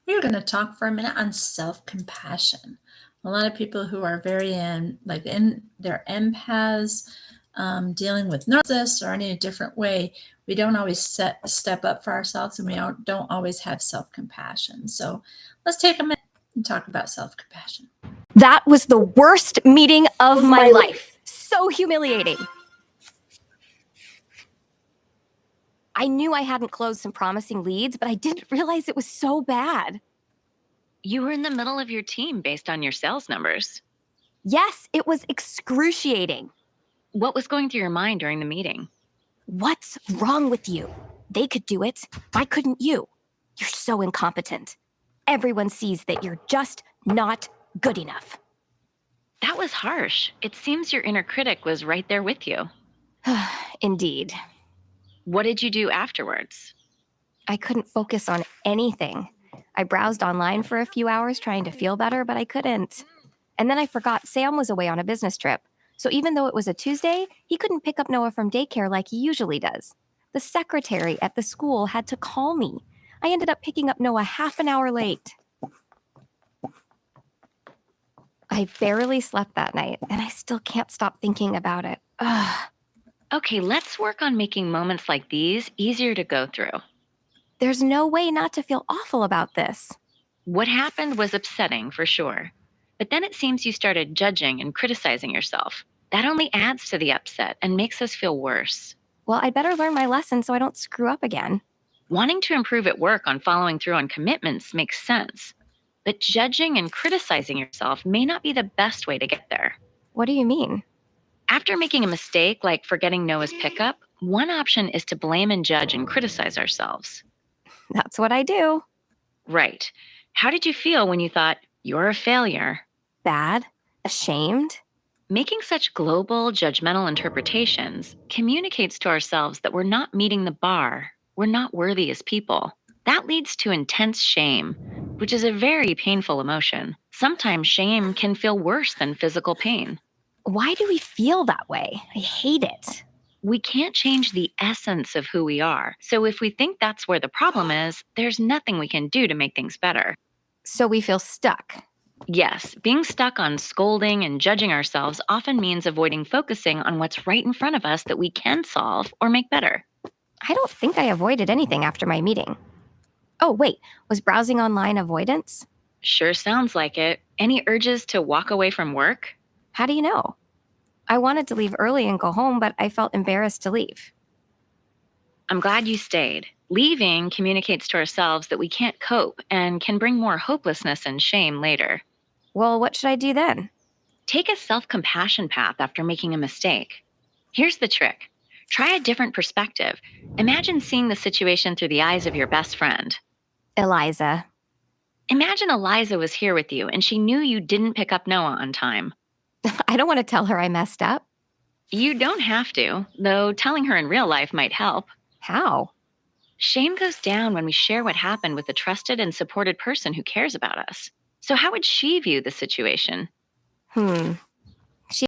We're going to talk for a minute on self-compassion. A lot of people who are very in their empaths, dealing with narcissists or any different way, we don't always step up for ourselves, and we don't always have self-compassion. So let's take a minute and talk about self-compassion. That was the worst meeting of my life. So humiliating. I knew I hadn't closed some promising leads, but I didn't realize it was so bad. You were in the middle of your team based on your sales numbers. Yes, it was excruciating. What was going through your mind during the meeting? What's wrong with you? They could do it. Why couldn't you? You're so incompetent. Everyone sees that you're just not good enough. That was harsh. It seems your inner critic was right there with you. Indeed. What did you do afterwards? I couldn't focus on anything. I browsed online for a few hours trying to feel better, but I couldn't. And then I forgot Sam was away on a business trip. So even though it was a Tuesday, he couldn't pick up Noah from daycare like he usually does. The secretary at the school had to call me. I ended up picking up Noah half an hour late. I barely slept that night, and I still can't stop thinking about it. Ugh. Okay, let's work on making moments like these easier to go through. There's no way not to feel awful about this. What happened was upsetting, for sure. But then it seems you started judging and criticizing yourself. That only adds to the upset and makes us feel worse. Well, I'd better learn my lesson so I don't screw up again. Wanting to improve at work on following through on commitments makes sense. But judging and criticizing yourself may not be the best way to get there. What do you mean? After making a mistake like forgetting Noah's pickup, one option is to blame and judge and criticize ourselves. That's what I do. Right. How did you feel when you thought, you're a failure? Bad? Ashamed? Making such global, judgmental interpretations communicates to ourselves that we're not meeting the bar, we're not worthy as people. That leads to intense shame, which is a very painful emotion. Sometimes shame can feel worse than physical pain. Why do we feel that way? I hate it. We can't change the essence of who we are. So if we think that's where the problem is, there's nothing we can do to make things better. So we feel stuck. Yes, being stuck on scolding and judging ourselves often means avoiding focusing on what's right in front of us that we can solve or make better. I don't think I avoided anything after my meeting. Oh, wait, was browsing online avoidance? Sure sounds like it. Any urges to walk away from work? How do you know? I wanted to leave early and go home, but I felt embarrassed to leave. I'm glad you stayed. Leaving communicates to ourselves that we can't cope and can bring more hopelessness and shame later. Well, what should I do then? Take a self-compassion path after making a mistake. Here's the trick. Try a different perspective. Imagine seeing the situation through the eyes of your best friend. Eliza. Imagine Eliza was here with you and she knew you didn't pick up Noah on time. I don't want to tell her I messed up. You don't have to, though telling her in real life might help. How? Shame goes down when we share what happened with a trusted and supported person who cares about us. So how would she view the situation?